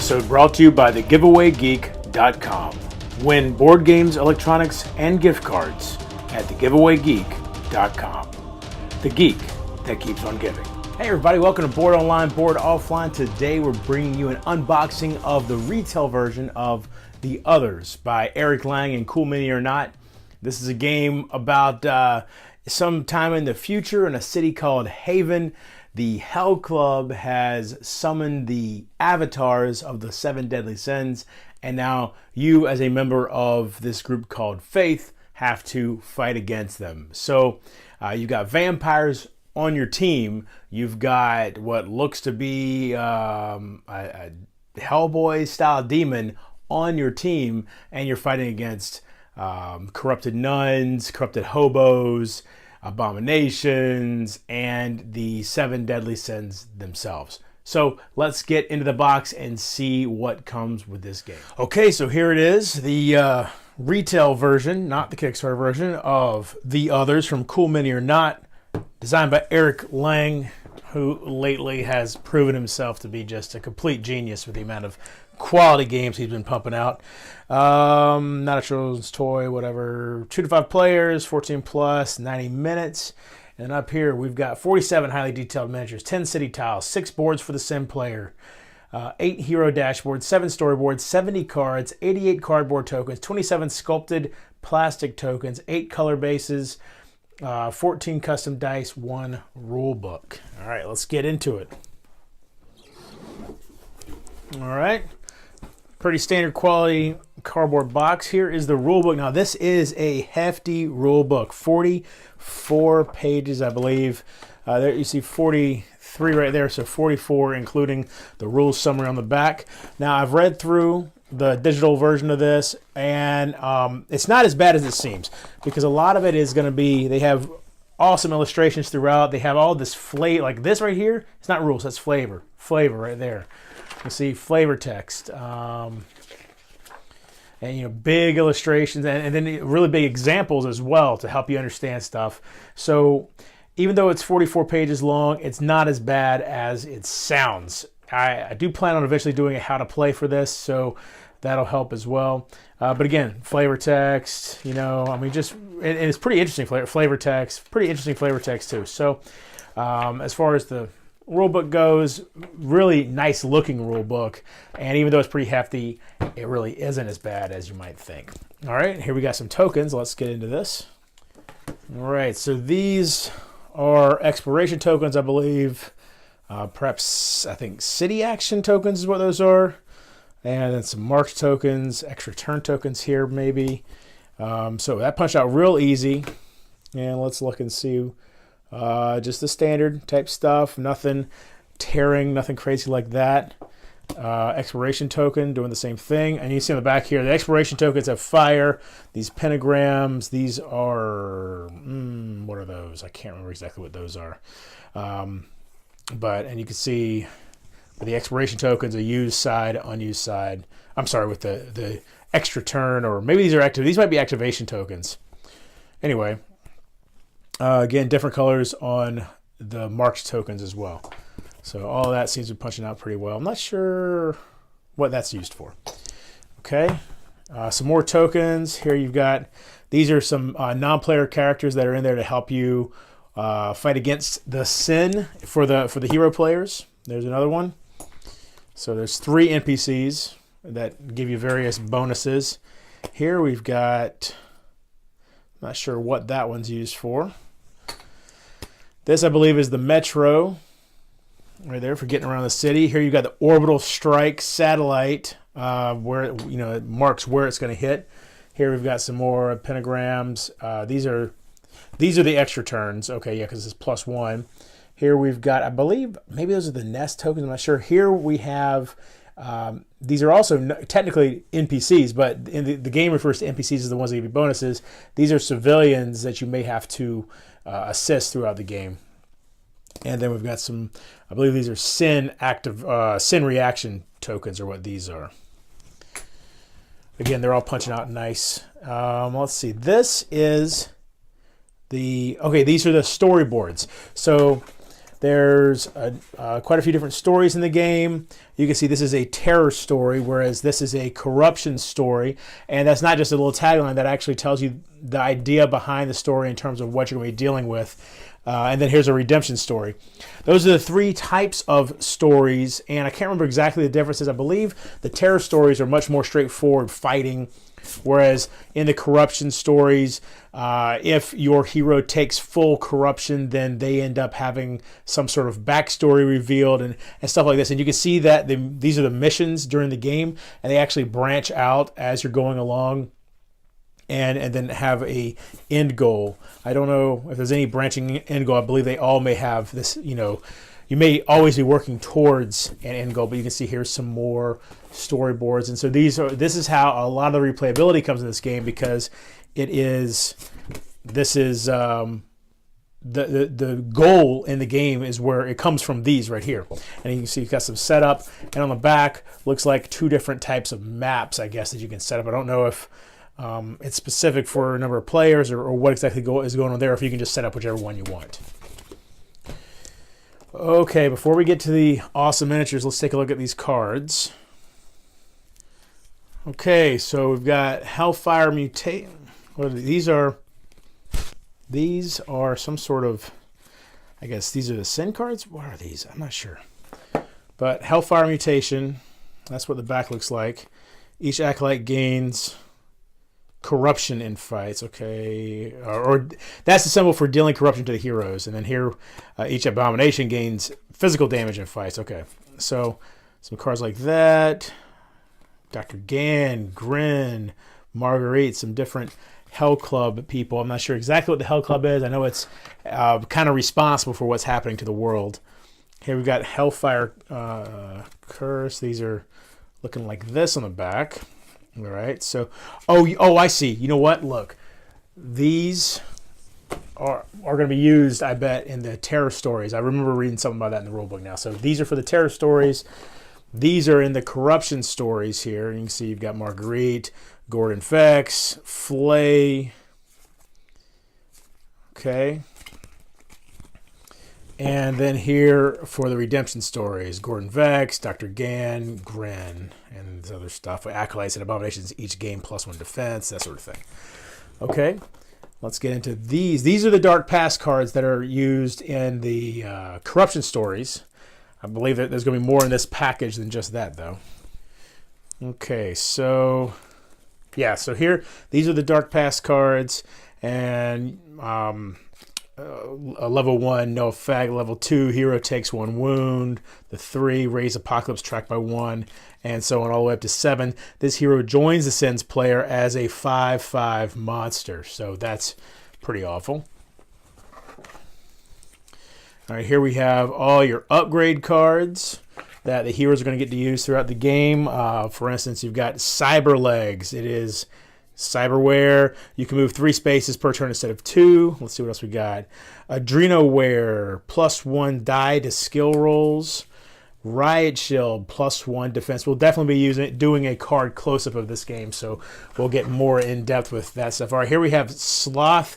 episode brought to you by thegiveawaygeek.com. Win board games, electronics, and gift cards at thegiveawaygeek.com. The geek that keeps on giving. Hey everybody, welcome to Board Online, Board Offline. Today we're bringing you an unboxing of the retail version of The Others by Eric Lang and Cool Mini or Not. This is a game about some time in the future in a city called Haven. The Hell Club has summoned the avatars of the 7 deadly sins, and now you, as a member of this group called Faith, have to fight against them. So you've got vampires on your team. You've got what looks to be a Hellboy style demon on your team, and you're fighting against corrupted nuns, corrupted hobos, abominations, and the 7 deadly sins themselves. So let's get into the box and see what comes with this game. Okay, so here it is, the retail version, not the Kickstarter version, of The Others from Cool Mini or Not, designed by Eric Lang, who lately has proven himself to be just a complete genius with the amount of quality games he's been pumping out. Not a children's toy, whatever. 2 to 5 players, 14 plus, 90 minutes. And up here we've got 47 highly detailed miniatures, 10 city tiles, 6 boards for the sim player, 8 hero dashboards, 7 storyboards, 70 cards, 88 cardboard tokens, 27 sculpted plastic tokens, 8 color bases, 14 custom dice, 1 rule book. All right, let's get into it. All right. Pretty standard quality cardboard box. Here is the rule book. Now this is a hefty rule book, 44 pages, I believe. There you see 43 right there, so 44 including the rules summary on the back. Now I've read through the digital version of this, and it's not as bad as it seems, because a lot of it is going to be, they have awesome illustrations throughout. They have all this flavor, like this right here. It's not rules, that's flavor right there. You see flavor text, and big illustrations, and then really big examples as well to help you understand stuff. So even though it's 44 pages long, it's not as bad as it sounds. I do plan on eventually doing a how to play for this, so that'll help as well. But again, flavor text, and it's pretty interesting flavor text, too. So as far as the rule book goes, really nice looking rule book, and even though it's pretty hefty, it really isn't as bad as you might think. All right, here we got some tokens. Let's get into this. All right, so these are exploration tokens, I believe. Perhaps, I think city action tokens is what those are. And then some marked tokens, extra turn tokens here maybe. So that punched out real easy. And let's look and see. Just the standard type stuff, nothing tearing, nothing crazy like that. Exploration token doing the same thing, and you see on the back here the exploration tokens have fire, these pentagrams. These are what are those? I can't remember exactly what those are, and you can see the exploration tokens, a used side, unused side. I'm sorry, with the extra turn, or maybe these are active. These might be activation tokens. Anyway. Again, different colors on the marked tokens as well. So all of that seems to be punching out pretty well. I'm not sure what that's used for. Okay, some more tokens. Here you've got, these are some non-player characters that are in there to help you fight against the sin for the hero players. There's another one. So there's 3 NPCs that give you various bonuses. Here we've got, not sure what that one's used for. This, I believe, is the Metro, right there, for getting around the city. Here you've got the Orbital Strike Satellite, where it marks where it's going to hit. Here we've got some more pentagrams. These are the extra turns. Okay, yeah, because it's +1. Here we've got, I believe, maybe those are the nest tokens. I'm not sure. Here we have, these are also technically NPCs, but in the game refers to NPCs as the ones that give you bonuses. These are civilians that you may have to assist throughout the game. And then we've got some, I believe these are sin reaction tokens, or what these are. Again, they're all punching out nice. Let's see. This is these are the storyboards. So There's quite a few different stories in the game. You can see this is a terror story, whereas this is a corruption story. And that's not just a little tagline, that actually tells you the idea behind the story in terms of what you're going to be dealing with. And then here's a redemption story. Those are the three types of stories, and I can't remember exactly the differences. I believe the terror stories are much more straightforward fighting, whereas in the corruption stories, if your hero takes full corruption, then they end up having some sort of backstory revealed and stuff like this. And you can see that these are the missions during the game, and they actually branch out as you're going along. And then have a end goal. I don't know if there's any branching end goal. I believe they all may have this, you may always be working towards an end goal, but you can see here's some more storyboards. And so this is how a lot of the replayability comes in this game, because the goal in the game is where it comes from, these right here. And you can see you've got some setup, and on the back looks like two different types of maps, I guess, that you can set up. I don't know if it's specific for a number of players or what exactly is going on there, if you can just set up whichever one you want. Okay, before we get to the awesome miniatures, let's take a look at these cards. Okay, so we've got Hellfire Mutate. What are these? These are some sort of, I guess these are the Sin cards? What are these? I'm not sure. But Hellfire Mutation, that's what the back looks like. Each Acolyte gains corruption in fights, okay, or that's the symbol for dealing corruption to the heroes. And then here, each abomination gains physical damage in fights. Okay, so some cards like that. Dr. Gan, Grin, Marguerite, some different Hell Club people. I'm not sure exactly what the Hell Club is. I know it's kind of responsible for what's happening to the world. Here we've got Hellfire Curse. These are looking like this on the back. All right, so, oh, I see. You know what? Look, these are going to be used, I bet, in the terror stories. I remember reading something about that in the rulebook now. So these are for the terror stories. These are in the corruption stories here. You can see you've got Marguerite, Gordon Vex, Flay. Okay. And then here for the redemption stories, Gordon Vex, Dr. Gan, Grin, and this other stuff. Acolytes and abominations each gain +1 defense, that sort of thing. Okay, let's get into these. These are the Dark Past cards that are used in the corruption stories. I believe that there's going to be more in this package than just that, though. Okay, so yeah, so here, these are the Dark Past cards, and level 1, no effect. Level 2, hero takes 1 wound. The 3, raise apocalypse track by 1, and so on all the way up to 7. This hero joins the Sins player as a 5/5 monster, so that's pretty awful. All right, here we have all your upgrade cards that the heroes are going to get to use throughout the game. For instance, you've got Cyber Legs. It is Cyberware. You can move 3 spaces per turn instead of 2. Let's see what else we got. Adrenoware, +1 die to skill rolls. Riot Shield, +1 defense. We'll definitely be doing a card close-up of this game, so we'll get more in-depth with that stuff. All right, here we have Sloth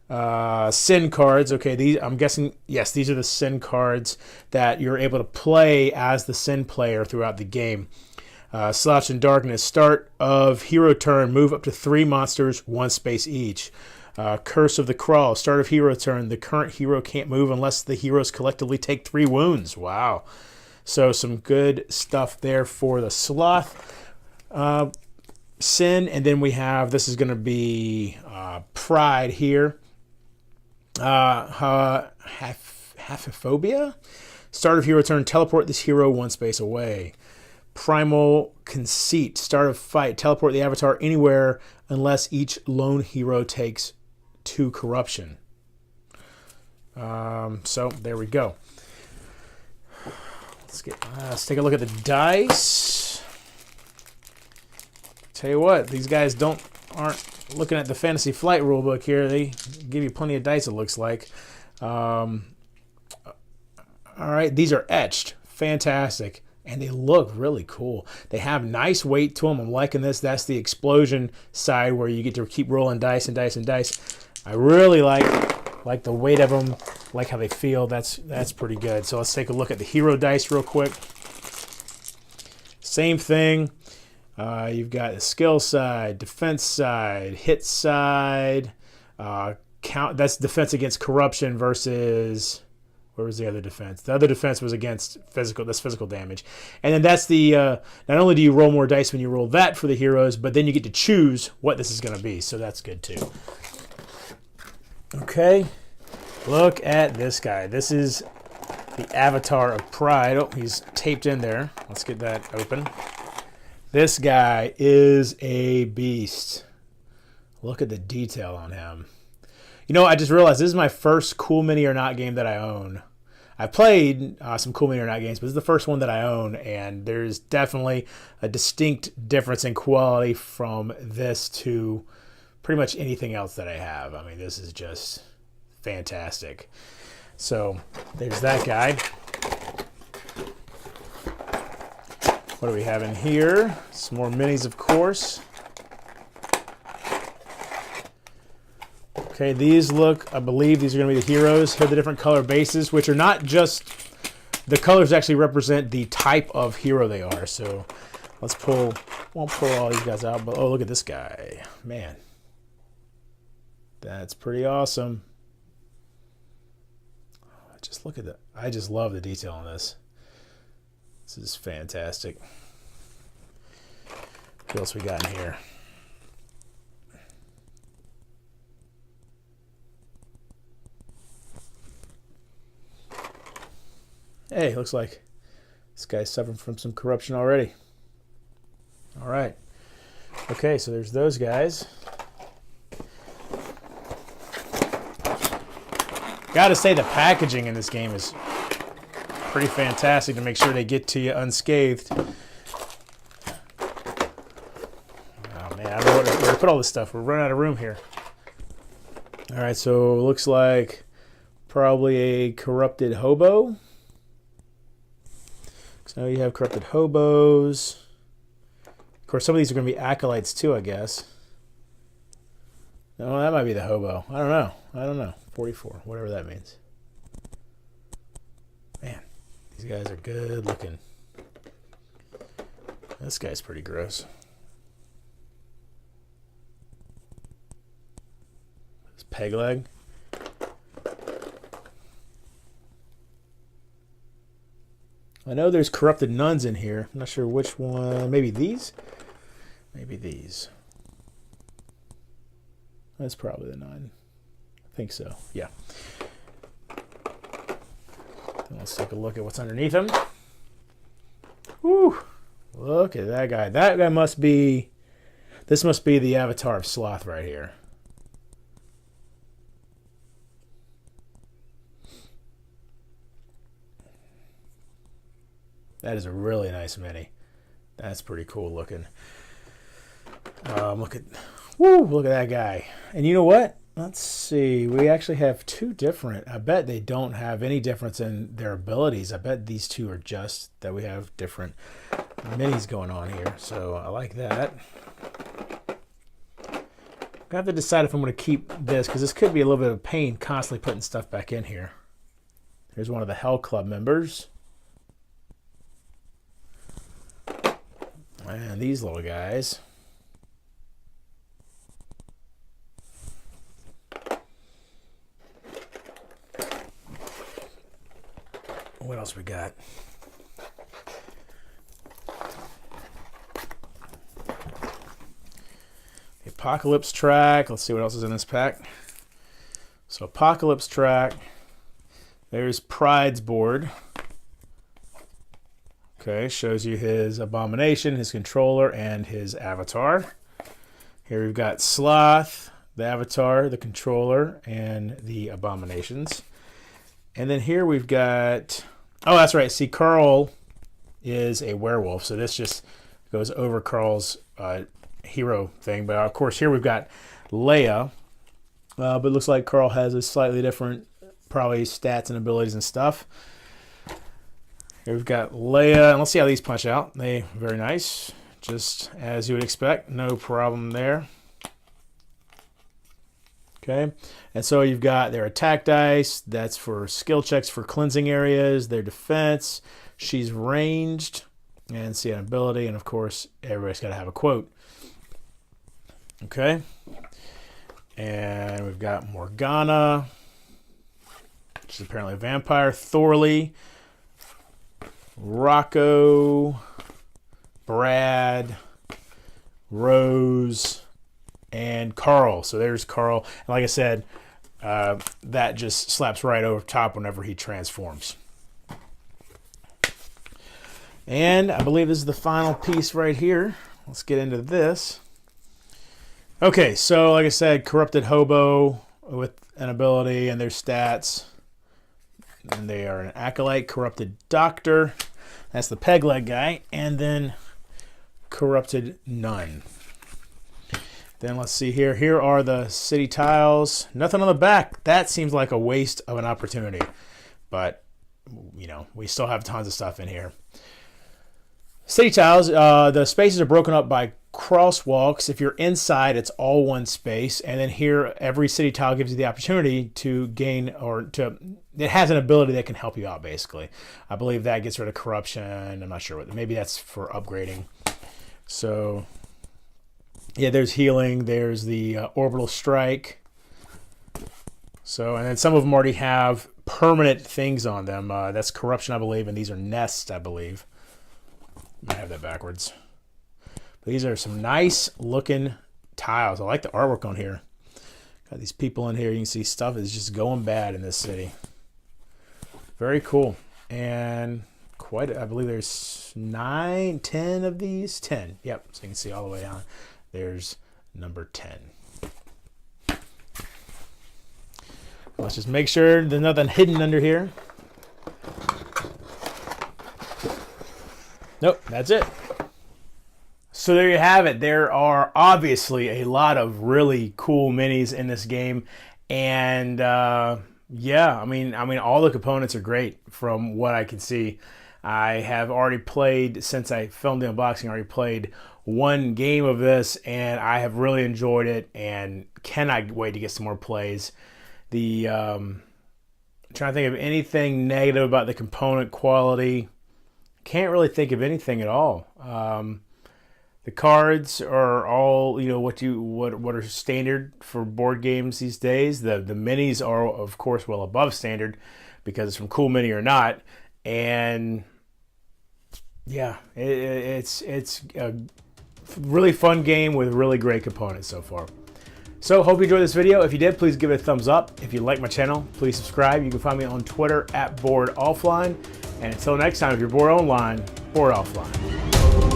Sin cards. Okay, these, I'm guessing, yes, these are the Sin cards that you're able to play as the Sin player throughout the game. Slouch in Darkness. Start of hero turn. Move up to 3 monsters, 1 space each. Curse of the Crawl. Start of hero turn. The current hero can't move unless the heroes collectively take 3 wounds. Wow. So some good stuff there for the Sloth Sin. And then we have, this is going to be Pride here. Haphophobia. Start of hero turn. Teleport this hero 1 space away. Primal Conceit. Start of fight. Teleport the avatar anywhere unless each lone hero takes 2 corruption. So there we go. Let's take a look at the dice. Tell you what, these guys aren't looking at the Fantasy Flight rulebook here. They give you plenty of dice, it looks like. All right, these are etched. Fantastic. And they look really cool. They have nice weight to them. I'm liking this. That's the explosion side where you get to keep rolling dice and dice and dice. I really like Like the weight of them, like how they feel. That's pretty good. So let's take a look at the hero dice real quick. Same thing. You've got the skill side, defense side, hit side. That's defense against corruption versus, where was the other defense? The other defense was against physical. That's physical damage. And then that's the, not only do you roll more dice when you roll that for the heroes, but then you get to choose what this is going to be. So that's good too. Okay, look at this guy. This is the Avatar of Pride. Oh, he's taped in there. Let's get that open. This guy is a beast. Look at the detail on him. You know, I just realized this is my first Cool Mini or Not game that I own. I played some Cool Mini or Not games, but this is the first one that I own, and there's definitely a distinct difference in quality from this to pretty much anything else that I have. I mean, this is just fantastic. So there's that guy. What do we have in here? Some more minis, of course. Okay, these look, I believe these are going to be the heroes. Here are the different color bases, which are not just, the colors actually represent the type of hero they are. So let's pull, won't pull all these guys out, but oh, look at this guy. Man, that's pretty awesome. Just look at that. I just love the detail on this. This is fantastic. What else we got in here? Hey, looks like this guy's suffering from some corruption already. All right. Okay, so there's those guys. Gotta say the packaging in this game is pretty fantastic to make sure they get to you unscathed. Oh man, I don't know where to put all this stuff. We're running out of room here. All right, so it looks like probably a corrupted hobo. So you have corrupted hobos. Of course, some of these are going to be acolytes too, I guess. No, that might be the hobo. I don't know. 44, whatever that means. Man, these guys are good looking. This guy's pretty gross. This peg leg. I know there's corrupted nuns in here. I'm not sure which one. Maybe these? Maybe these. That's probably the nun. I think so. Yeah. Then let's take a look at what's underneath him. Woo! Look at that guy. That guy must be... This must be the Avatar of Sloth right here. That is a really nice mini. That's pretty cool looking. Look at that guy. And you know what? Let's see. We actually have two different. I bet they don't have any difference in their abilities. I bet these two are just that we have different minis going on here. So I like that. I have to decide if I'm going to keep this because this could be a little bit of a pain constantly putting stuff back in here. Here's one of the Hell Club members. And these little guys. What else we got? The Apocalypse track. Let's see what else is in this pack. So Apocalypse track. There's Pride's board. Okay, shows you his abomination, his controller, and his avatar. Here we've got Sloth, the avatar, the controller, and the abominations. And then here we've got, oh, that's right. See, Carl is a werewolf, so this just goes over Carl's hero thing. But of course, here we've got Leia, but it looks like Carl has a slightly different, probably stats and abilities and stuff. Here we've got Leia, and let's see how these punch out. They very nice, just as you would expect. No problem there. Okay, and so you've got their attack dice. That's for skill checks for cleansing areas. Their defense. She's ranged, and see an ability, and of course everybody's got to have a quote. Okay, and we've got Morgana, which is apparently a vampire. Thorley, Rocco, Brad, Rose, and Carl. So there's Carl. And like I said, that just slaps right over top whenever he transforms. And I believe this is the final piece right here. Let's get into this. Okay, so like I said, Corrupted Hobo with an ability and their stats. And they are an Acolyte. Corrupted Doctor. That's the peg leg guy. And then Corrupted Nun. Then let's see here. Here are the city tiles. Nothing on the back. That seems like a waste of an opportunity. But, you know, we still have tons of stuff in here. City tiles, the spaces are broken up by crosswalks. If you're inside, it's all one space. And then here, every city tile gives you the opportunity to gain it has an ability that can help you out, basically. I believe that gets rid of corruption. I'm not sure what, maybe that's for upgrading. So, yeah, there's healing. There's the orbital strike. So, and then some of them already have permanent things on them. That's corruption, I believe, and these are nests, I believe. I have that backwards. But these are some nice looking tiles. I like the artwork on here. Got these people in here. You can see stuff is just going bad in this city. Very cool. And I believe there's 9, 10 of these. 10. Yep. So you can see all the way down. There's number 10. Let's just make sure there's nothing hidden under here. Nope, that's it. So there you have it. There are obviously a lot of really cool minis in this game, and yeah, I mean, all the components are great from what I can see. I have already played, since I filmed the unboxing, I already played one game of this, and I have really enjoyed it, and cannot wait to get some more plays. I'm trying to think of anything negative about the component quality. Can't really think of anything at all. The cards are all, you know, what are standard for board games these days. The minis are, of course, well above standard because it's from Cool Mini or not. And yeah, it's a really fun game with really great components so far. So hope you enjoyed this video. If you did, please give it a thumbs up. If you like my channel, please subscribe. You can find me on Twitter @boredoffline. And until next time, if you're bored online, bored offline.